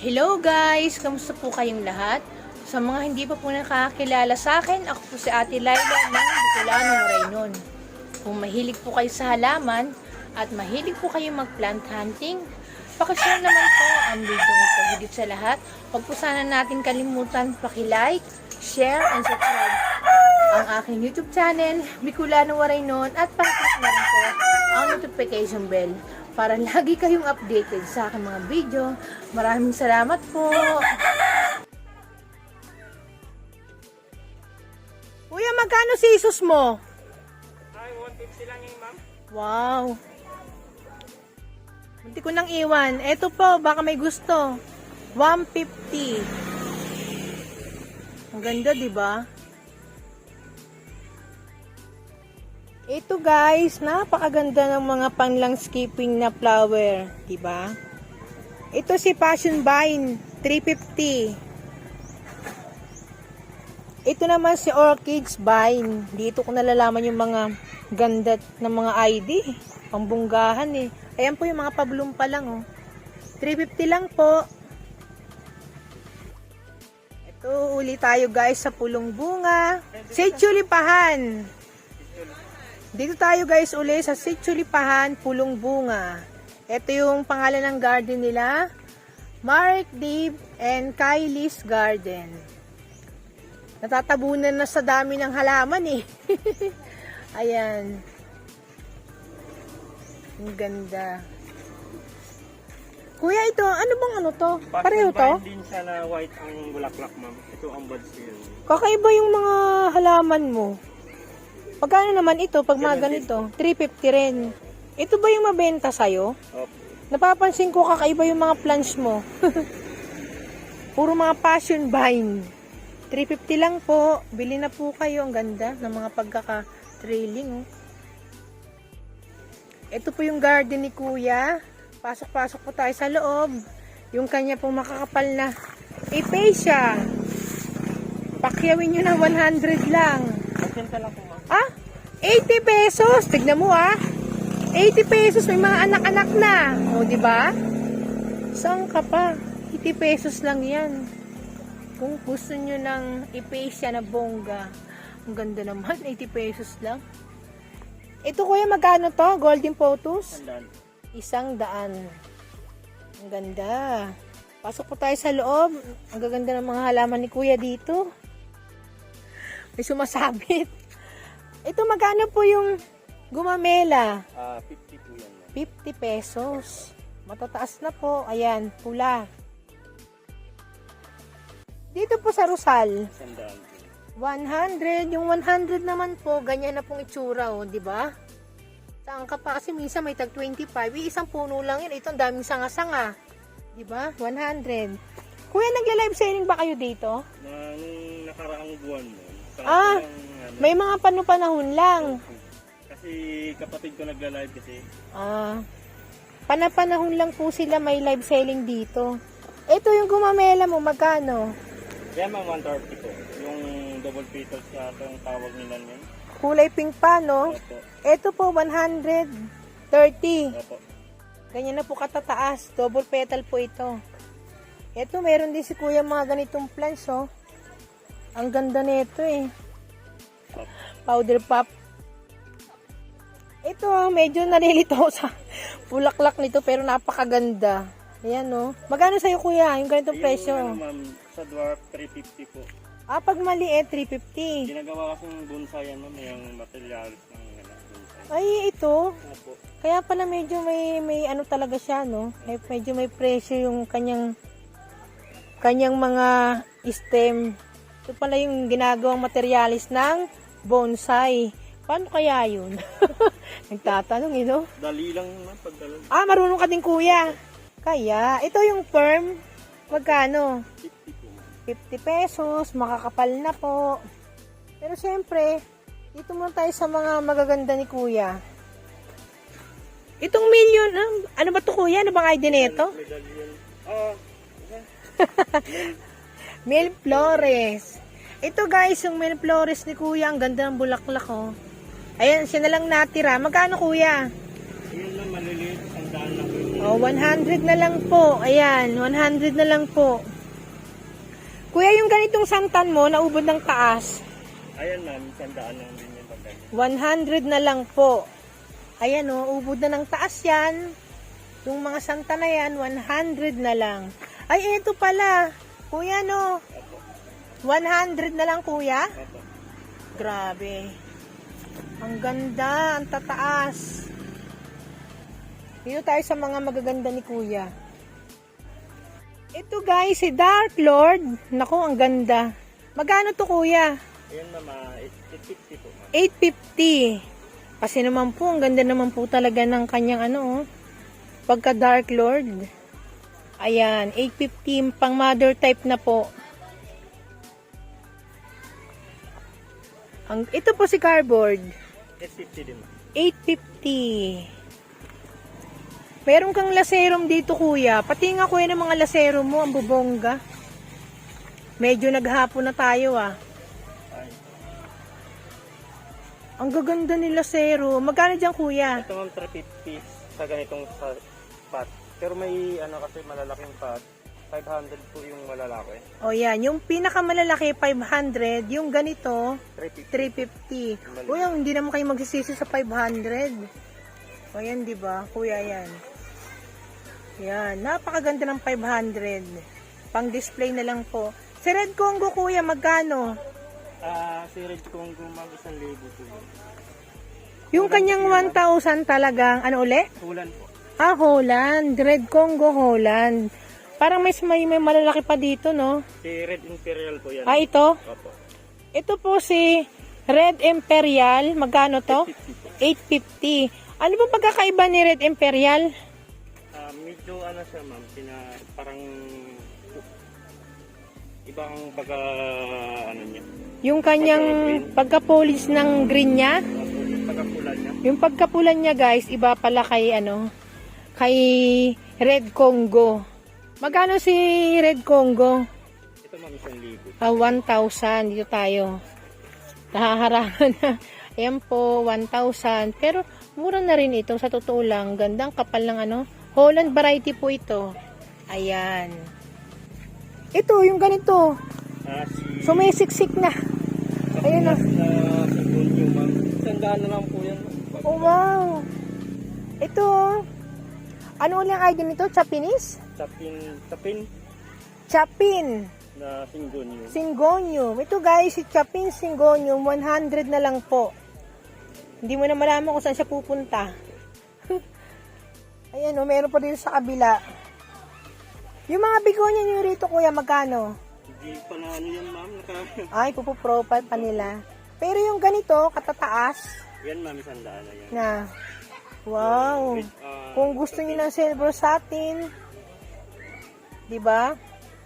Hello guys! Kamusta po kayong lahat? Sa mga hindi pa po nakakilala sa akin, ako po si Ate Laila ng Bicolano, Moraynon. Kung mahilig po kayo sa halaman at mahilig po kayo mag-plant hunting, pakishare naman po ang video ito. Higit sa lahat, huwag po sana natin kalimutan paki-like, share, and subscribe ang aking YouTube channel, Bicolano, Moraynon, at pakiclick na rin po ang notification bell para lagi kayong updated sa aking mga video. Maraming salamat po. Kuya, magkano si Isus mo? Ay, 150 lang yun, ma'am. Wow. Hindi ko nang iwan. Eto po, baka may gusto. 150. Ang ganda, di ba? Ito guys, napakaganda ng mga pang-landscaping na flower, 'di ba? Ito si Passion Vine, 350. Ito naman si Orchids Vine. Dito ko nalalaman yung mga ganda ng mga ID, pambunggahan eh. Ayan po yung mga pablum pa lang oh. 350 lang po. Ito uli tayo guys sa pulong bunga. Sitio Lipahan. Dito tayo guys uli sa Sitio Lipahan, Pulong Bunga. Ito yung pangalan ng garden nila. Mark, Dave, and Kylie's Garden. Natatabunan na sa dami ng halaman eh. Ayan. Ang ganda. Kuya, ito, ano bang ano to? Pareho to? Passion din siya na white ang bulaklak, ma'am. Ito ang buds niya. Kakaiba yung mga halaman mo. Pagkano naman ito, pag mga ganito? 350 rin. Ito ba yung mabenta sa'yo? Opo. Napapansin ko kakaiba yung mga plants mo. Puro mga passion vine. 350 lang po. Bili na po kayo. Ang ganda ng mga pagkaka-trailing. Oh. Ito po yung garden ni Kuya. Pasok-pasok po tayo sa loob. Yung kanya pong makakapal na acacia. Pakyawin nyo ng 100 lang. Pasyenta lang po, ma'am. Ah, 80 pesos. Tignan mo ah. 80 pesos, may mga anak-anak na. O, di ba? Saan ka pa? 80 pesos lang 'yan. Kung gusto niyo ng acacia na bongga. Ang ganda naman, 80 pesos lang. Ito kuya, magkano to? Golden Photos? Sandaan. 100. Ang ganda. Pasok po tayo sa loob. Ang gaganda ng mga halaman ni kuya dito. May sumasabit. Ito, magkano po yung gumamela? 50 po yan, ma'am. 50 pesos. Matataas na po. Ayan, pula. Dito po sa Rosal, Sandaan po. 100. Yung 100 naman po, ganyan na pong itsura, oh, di ba? Saan ka pa? Kasi minsan may tag 25. Isang puno lang yun. Ito, ang daming sanga-sanga. Di ba? 100. Kuya, nagla-live selling ba kayo dito? Nung nakaraang buwan, ma'am. Ah, may mga panahon lang. Kasi kapatid ko nagla-live kasi. Ah, panapanahon lang po sila may live selling dito. Ito yung gumamela mo, magkano? Yan, ma'am, 130 po. Yung double petals siya ito ang tawag nila niyan. Kulay pink pa, no? Opo. Ito po, 130. Opo. Ganyan na po katataas. Double petal po ito. Ito, meron din si kuya mga ganitong plants, oh. Ang ganda nito eh. Opo. Powder pop. Ito, medyo nalilito ako sa bulaklak nito pero napakaganda. Ayan, no? Magkano sa'yo, kuya? Yung ganitong presyo? Yung, ma'am, sa dwarf, 350 po. Ah, pag maliit, 350. Ginagawa kasing bonsai yan, ma'am, yung materials ng bonsai. Ay, ito. Opo. Kaya pala medyo may ano talaga siya, no? Medyo may presyo yung kanyang mga stem. Ito pala yung ginagawang materialis ng bonsai. Paano kaya yun? Nagtatanong, you know? Dali lang, ma'am, pagdala. Ah, marunong ka din, kuya. Kaya, ito yung firm. Magkano? 50 po, ma'am. 50 pesos. Makakapal na po. Pero syempre, dito muna tayo sa mga magaganda ni kuya. Itong million, ano ba to kuya? Ano bang ID nito? Medallion. Mil Flores. Ito guys, yung Mil Flores ni kuya. Ang ganda ng bulaklak, oh. Ayan, siya na lang natira. Magkano kuya? Yun lang, maliliit. 100 lang po. Oh, 100 na lang po. Ayan, 100 na lang po. Kuya, yung ganitong santan mo, naubod ng taas. Ayan ma'am, 100 lang din yung pagkain. 100 na lang po. Ayan o, ubod na ng taas yan. Yung mga santa na yan, 100 na lang. Ay, ito pala. Kuya, no? Opo. 100 na lang, kuya? Opo. Grabe. Ang ganda, ang tataas. Dito tayo sa mga magaganda ni kuya. Ito guys, si Dark Lord. Naku, ang ganda. Magkano to kuya? Ayan ma'am, 850 po ma'am. 850. Kasi naman po, ang ganda naman po talaga ng kanyang ano, pagka Dark Lord. Ayan, 850, pang mother type na po. Ito po si cardboard. 850 din ma'am. 850. Meron kang laserum dito kuya. Pati nga kuya ng mga laserum mo, ang bubongga. Medyo naghapon na tayo ah. Ay. Ang gaganda ni laserum. Magkano dyan kuya? Ito ma'am, 350 sa ganitong pot. Pero may ano kasi malalaking pot. 500 po yung malalaki. O yan, yung pinakamalalaki 500, yung ganito 350. 350. Kuya, hindi naman kayo magsisisi sa 500. O yan, di ba? Kuya, yan. Yan, napakaganda ng 500. Pang display na lang po. Si Red Congo, kuya, magkano? Si Red Congo ma'am, 1,000 po. Yung kanyang 1,000 talagang, ano uli? Hulan po. Ah, Holland. Red Congo, Holland. Parang may malalaki pa dito, no? Si Red Imperial po yan. Ah, ito? Opo. Ito po si Red Imperial. Magkano to? 850. Ano ba pagkakaiba ni Red Imperial? Medyo ano siya ma'am, parang ibang pagka ano niya. Yung kanyang pagka-polish ng green niya? Pagkapulan niya. Yung pagkapulan niya guys, iba pala kay ano, kay Red Congo. Magkano si Red Congo? Ito ma'am, 1,000. 1,000. Dito tayo. Nahaharangan na. Ayan po, 1,000. Pero mura na rin ito. Sa totoo lang, gandang kapal ng ano. Holland variety po ito. Ayan. Ito, yung ganito. Sumisiksik na. Ayan na. Ma'am. 100 na lang po yan. Oh, wow. Ito. Ano ulit ang ID nito? Japanese? Chapin Chapin. na Syngonium. Syngonium. Ito guys, si Chapin Syngonium, 100 na lang po. Hindi mo na malaman kung saan siya pupunta. Ayan o, meron pa dito sa kabila. Yung mga bigonya nyo rito kuya, magkano? Hindi pa na ano yan ma'am. Ay, pupuprofile pa nila. Pero yung ganito, katataas. Yan ma'am, 100 na yan. Na. Wow. Kung gusto niyo ng silver satin, 'di ba?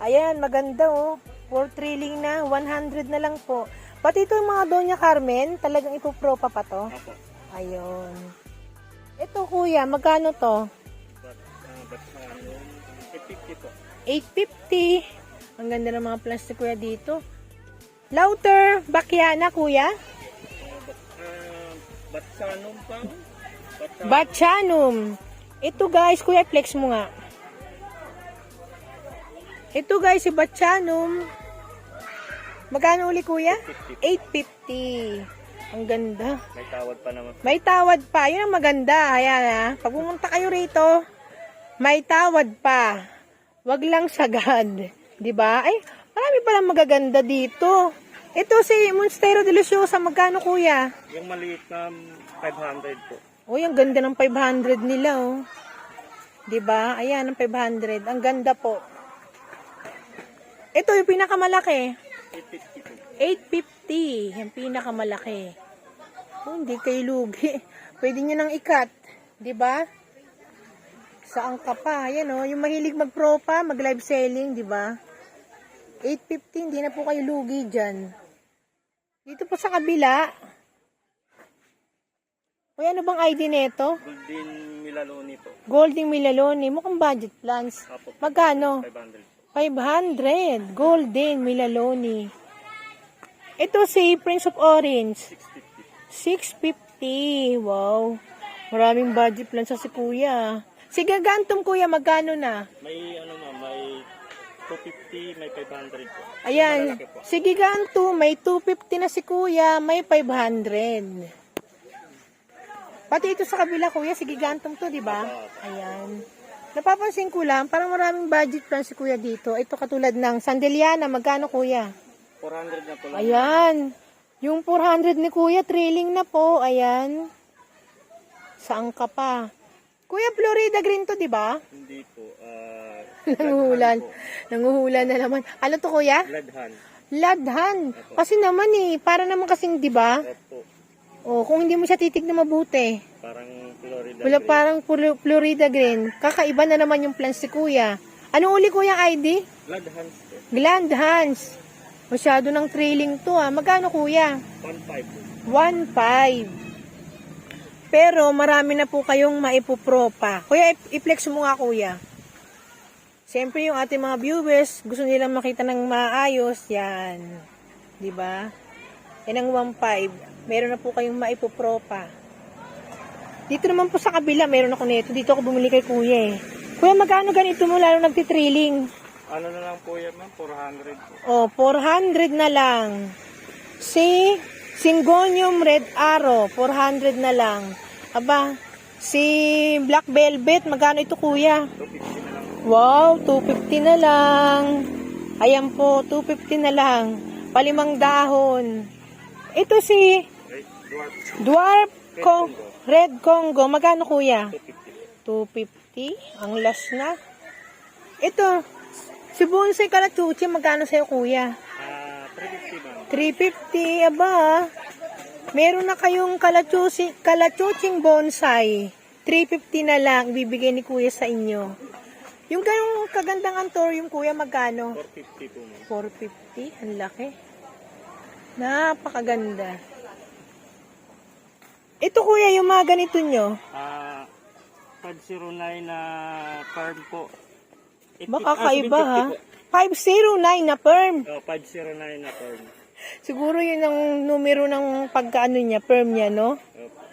Ayan, maganda oh. For thrilling na, 100 na lang po. Pati ito yung mga Doña Carmen, talagang ipopropa pa to. Apo. Ayun. Ito kuya, magkano to? But ano, 850 po. 850. Ang ganda ng mga plastic kuya dito. Lauter, Bakiana kuya? Batsanum pa. Batchanum. Ito guys, kuya, flex mo nga. Ito guys, si Batchanum. Magkano uli kuya? 850. Ang ganda. May tawad pa naman. May tawad pa. Yun ang maganda. Ayan ha. Pag pumunta kayo rito, may tawad pa. Wag lang sagad. 'Di ba? Ay, marami palang magaganda dito. Ito si Monstero Deliciosa. Magkano kuya? Yung maliit na 500 po. Uy, ang ganda ng 500 nila, oh. 'Di ba? Ayan, ang 500. Ang ganda po. Ito, yung pinakamalaki. 850 po. 850. Yung pinakamalaki. Oh, hindi kayo lugi. Pwede nyo nang ikat. 'Di ba? Saan ka pa? Ayan, oh. Yung mahilig mag-propa, mag-live selling, 'di ba? 850, hindi na po kayo lugi dyan. Dito po sa kabila. Uy, ano bang ID nito? Golden Milaloni po. Golden Milaloni. Mukhang budget plans. Apo. Magkano? 500 po. 500. Golden Milaloni. Ito si Prince of Orange. 650. 650. Wow. Maraming budget plans sa si kuya. Si gagantom kuya, magkano na? May ano ma'am, may 250, may 500 po. Ayan, Malalaki po. si giganto, may 250 na si kuya, may 500. Pati ito sa kabila kuya, si gigantom to, di ba? Ayan. Napapansin ko lang, parang maraming budget plan si kuya dito. Ito katulad ng Sandeliana, magkano kuya? 400 na po lang. Ayan. Yung 400 ni kuya, trailing na po. Ayan. Saan ka pa? Kuya, Florida Green to, di ba? Hindi po. Nanguhulan. Nanguhulan na naman. Ano to kuya? Ladhan. Ladhan. Kasi naman para naman kasing, di ba? Opo. O, kung hindi mo siya titignan mabuti. Parang Florida. Wala Green. parang Florida Green. Kakaiba na naman yung plans si kuya. Ano uli kuya ID? Ladhan po. Gland Hans. Masyado ng trailing to Magkano kuya? 1.5 po. 1.5. Pero marami na po kayong maipupropa. Kuya, i-flex mo nga kuya. Siyempre yung ating mga viewers, gusto nilang makita ng maayos. Yan. Diba? Yan ang 1.5. Meron na po kayong maipupropa. Dito naman po sa kabila, meron ako nito. Dito ako bumili kay kuya Kuya, magkano ganito mo lalo nagtitrailing? Ano na lang po yan ma'am? 400 po. Oh, 400 na lang. Si Syngonium Red Arrow, 400 na lang. Aba, si Black Velvet, magkano ito kuya? 250 na lang. Wow, 250 na lang. Ayan po, 250 na lang. Palimang dahon. Ito si Dwarf. Dwarf Red Congo, magkano kuya? 250 po. 250. Ang last na. Ito, si Bonsai Kalachuchi, magkano sa'yo kuya? 350 ma'am. 350, aba. Meron na kayong kalachuching bonsai. 350 na lang, bibigay ni kuya sa inyo. Yung ganong kagandang antorium kuya, magkano? 450 po ma'am. 450, ang laki. Napakaganda. Ito kuya, yung mga ganito nyo. 509 na farm po. Baka kaiba ha. 509 na perm. 509 na farm. Siguro yun ang numero ng pagkaano niya, perm niya, no?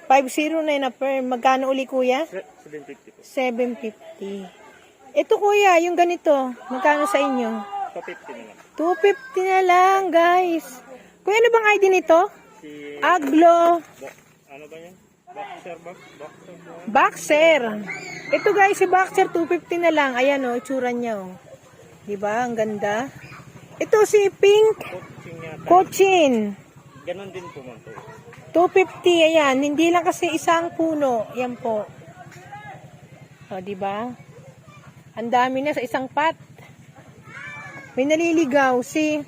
509 na perm. Magkano uli kuya? 750 po. 750. Ito kuya, yung ganito. Magkano sa inyo? 250 na lang. 250 na lang, guys. Kuya, ano bang ID nito? Si Aglo ano ba yan? Boxer ba? Boxer. Ito guys, si Boxer 250 na lang. Ayan oh, itsura niya oh. 'Di ba? Ang ganda. Ito si Pink Coaching yata. Cochin. Ganon din po ma'am. 250 ayan, hindi lang kasi isang puno. Yan po. O, 'di ba? Ang dami na sa isang pot. May naliligaw si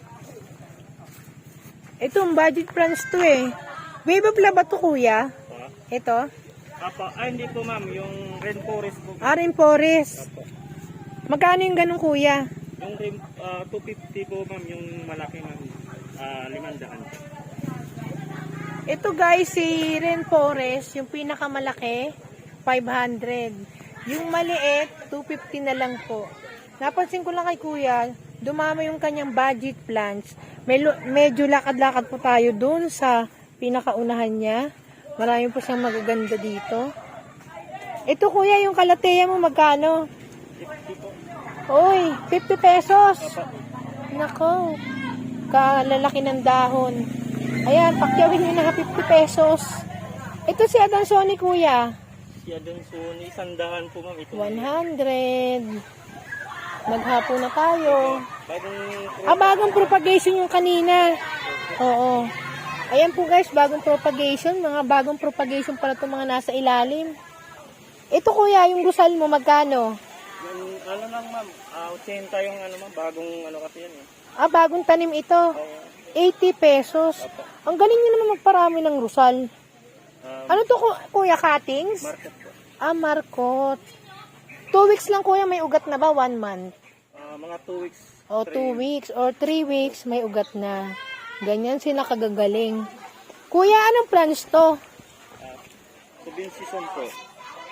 itong budget plans to Wave of Love ba to kuya? Ito? Hindi po ma'am, yung rainforest po. Rainforest. Apo. Magkano yung ganun kuya? Yung 250 po ma'am, yung malaki ma'am, 500. Ito guys, si Rainforest, yung pinakamalaki, 500. Yung maliit, 250 na lang po. Napansin ko lang kay kuya, dumama yung kanyang budget plans. Medyo lakad-lakad po tayo dun sa pinakaunahan niya. Marami po siyang magaganda dito. Ito kuya, yung kalateya mo magkano? 50 po. Uy, 50 pesos. Nako, kalalaki ng dahon. Ayan, pakyawin nyo na 50 pesos. Ito si Adansoni kuya. Si Adansoni, 100 po ma'am. Ito 100. Maghapon na tayo. Bagong Bagong propagation yung kanina. Oo. Ayan po guys, bagong propagation. Mga bagong propagation pala itong mga nasa ilalim. Ito kuya, yung gusal mo, magkano? yung ano lang ma'am, 80 yung ano ma'am, bagong ano kasi yan Bagong tanim ito. 80 pesos. Ang galing nyo naman magparami ng rusal. Ano to kuya, cuttings? Market po. Marcot. 2 weeks lang kuya, may ugat na ba? 1 month? Mga 2 weeks. O 2 weeks or 3 weeks, may ugat na. Ganyan sila kagagaling. Kuya, anong plans to? Subin Sisum po.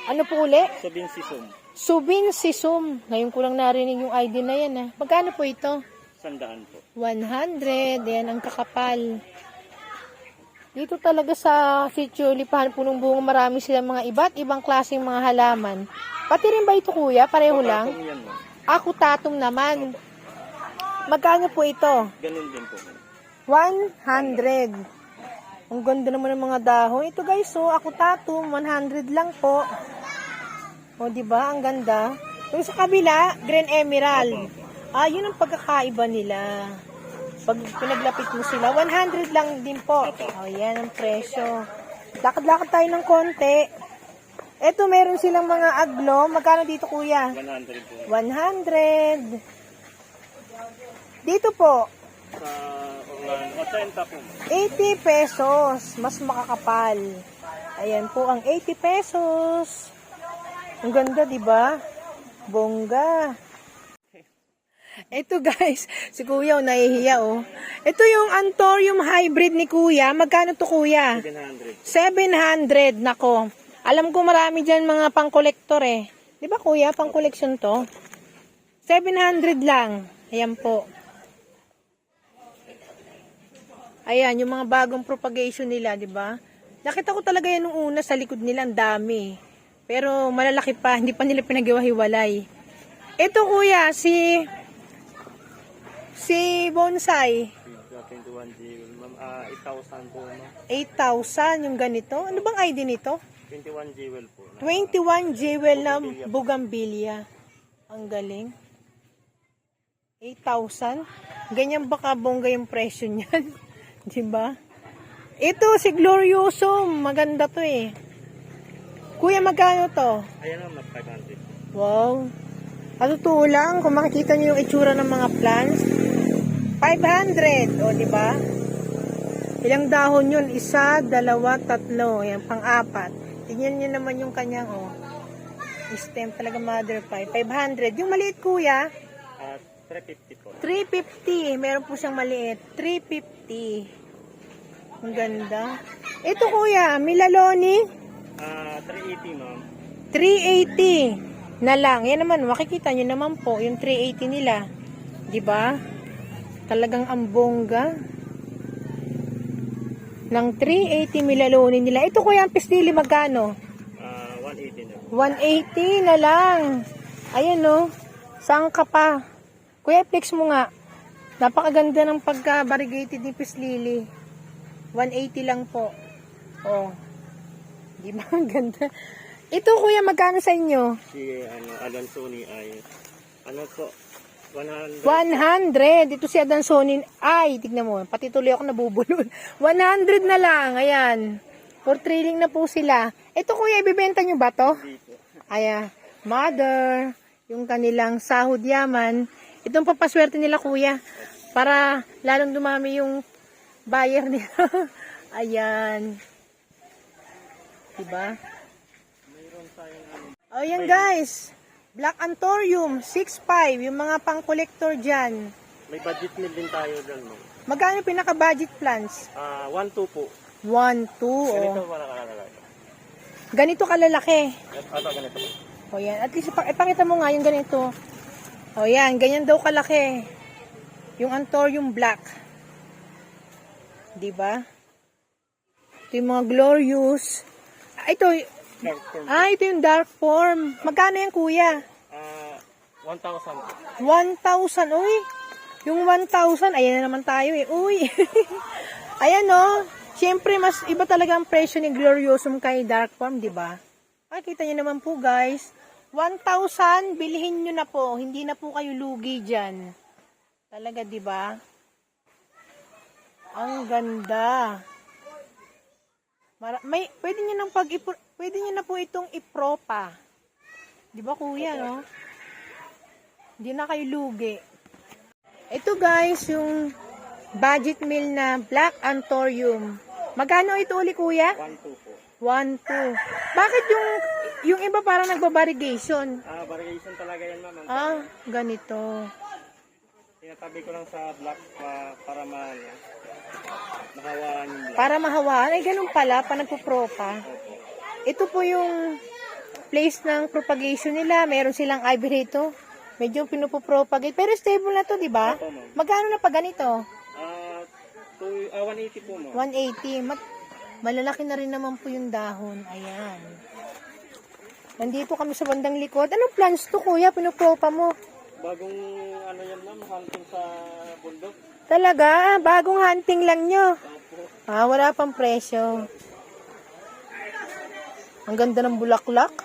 Ano po uli? Subin Sisum. Subin Sisum. Ngayon ko lang narinig yung ID na yan. Magkano po ito? 100 po. 100. Yan ang kakapal. Dito talaga sa Sitio Lipahan Punong Bunga, marami silang mga iba't ibang klaseng mga halaman. Pati rin ba ito kuya? Pareho lang? Tatong yan, ma'am. Ako tatong naman. Magkano po ito? Ganun din po, ma'am. 100. Ang ganda naman ng mga dahon. Ito guys, so ako tatum, 100 lang po. O, di ba? Ang ganda. Yung sa kabila, Green Emerald. Ah, yun ang pagkakaiba nila. Pag pinaglapit mo sila, 100 lang din po. O, yan ang presyo. Lakad-lakad tayo ng konti. Ito, meron silang mga aglo. Magkano dito, kuya? 100 po. 100. Dito po, Sa Orlando, 80 po, ma'am. 80 pesos. Mas makakapal. Ayan po ang 80 pesos. Ang ganda, di ba? Bongga. Ito guys, si kuya nahihiya oh. Ito yung Anthurium hybrid ni kuya. Magkano to kuya? 700. 700. Nako. Alam ko marami dyan mga pang-collector eh. Di ba kuya, pang-collection to? 700 lang. Ayan po. Ayan, yung mga bagong propagation nila, di ba? Nakita ko talaga yan nung una sa likod nila, ang dami. Pero malalaki pa, hindi pa nila pinagawa-hiwalay. Ito kuya, si bonsai. 21 jewel, ma'am. 8,000 po, ma'am. 8,000 yung ganito. Ano bang ID nito? 21 jewel po. 21 jewel na bougainvillea. Ang galing. 8,000. Ganyan baka bongga yung presyo niyan. Diba? Ito si Gloriosum. Maganda to eh. Kuya, magkano to? Ayan, ma'am, 500. Wow. At totoo lang, kung makikita niyo yung itsura ng mga plants, 500. O, diba? Ilang dahon yun? 1, 2, 3. Ayan, pang-apat. Tingnan niyo naman yung kanyang, stem talaga mother pie. 500. Yung maliit, kuya, 350 po. 350. Meron po siyang maliit. 350. Ang ganda. Ito, kuya, Milaloni. 380, ma'am. 380 na lang. Yan naman, makikita nyo naman po, yung 380 nila. Diba? Talagang ang bongga. Ng 380 Milaloni nila. Ito kuya, ang pistili, magkano? 180 na. 180 na lang. Ayan no. Saan ka pa? Kuya, flex mo nga. Napakaganda ng pagka-variegated ni Pislili. 180 lang po. Oh. Di ba? Ang ganda. Ito kuya, magkano sa inyo? Si Adansoni ay po 100. 100. Ito si Adansoni. Ay, tignan mo. Pati tuloy ako nabubulol. 100 na lang. Ayan. For trailing na po sila. Ito kuya, ibibenta nyo ba to? Ayan. Mother. Yung kanilang sahod yaman. Itong papaswerte nila kuya. Para lalong dumami yung buyer nila. Ayan. Diba? O yan guys. Black Anthurium, 6.5. Yung mga pang-collector dyan. May budget meal din tayo dyan, ma'am. Magkano pinaka-budget plans? 1-2 po. 1, 2. Ganito Oh. wala kalalagay. Ganito kalalaki. Ganito po. O yan. At least, ipakita mo nga yung ganito. O yan. Ganyan daw kalaki. Yung Anthurium Black. Diba? Ito yung mga glorious. Ito. Ito yung dark form. Magkano yan, kuya? 1,000. 1,000. Uy. Yung 1,000. Ayan na naman tayo eh. Uy. Ayan no. Siyempre, mas iba talaga ang presyo ni Gloriosum kay dark form, di ba? Kita nyo naman po, guys. 1,000. Bilihin nyo na po. Hindi na po kayo lugi dyan. Talaga, di ba? Ang ganda. Pwede nyo na po itong ipropa. Di ba kuya, no? Hindi na kayo lugi. Ito guys, yung budget meal na Black Anthurium. Magkano ito uli kuya? 1-2 po. 1, 2. Bakit yung iba parang nagbabarigation? Variation talaga yan, ma'am. Ganito. Tinatabi ko lang sa black para mahawaan yung black. Para mahawaan. Ay, ganun pala, pa nagpupropa. Ito po yung place ng propagation nila. Meron silang ivy rito. Medyo pinupropagate. Pero stable na to, di ba? Opo, ma'am. Magkano na pa ganito? 180 po, ma'am. 180. Malalaki na rin naman po yung dahon. Ayan. Nandito kami sa bandang likod. Anong plants to, kuya? Pinupropa mo. Bagong ano yan ma'am, hunting sa bundok. Talaga? Bagong hunting lang nyo. Opo. Wala pang presyo. Ang ganda ng bulaklak.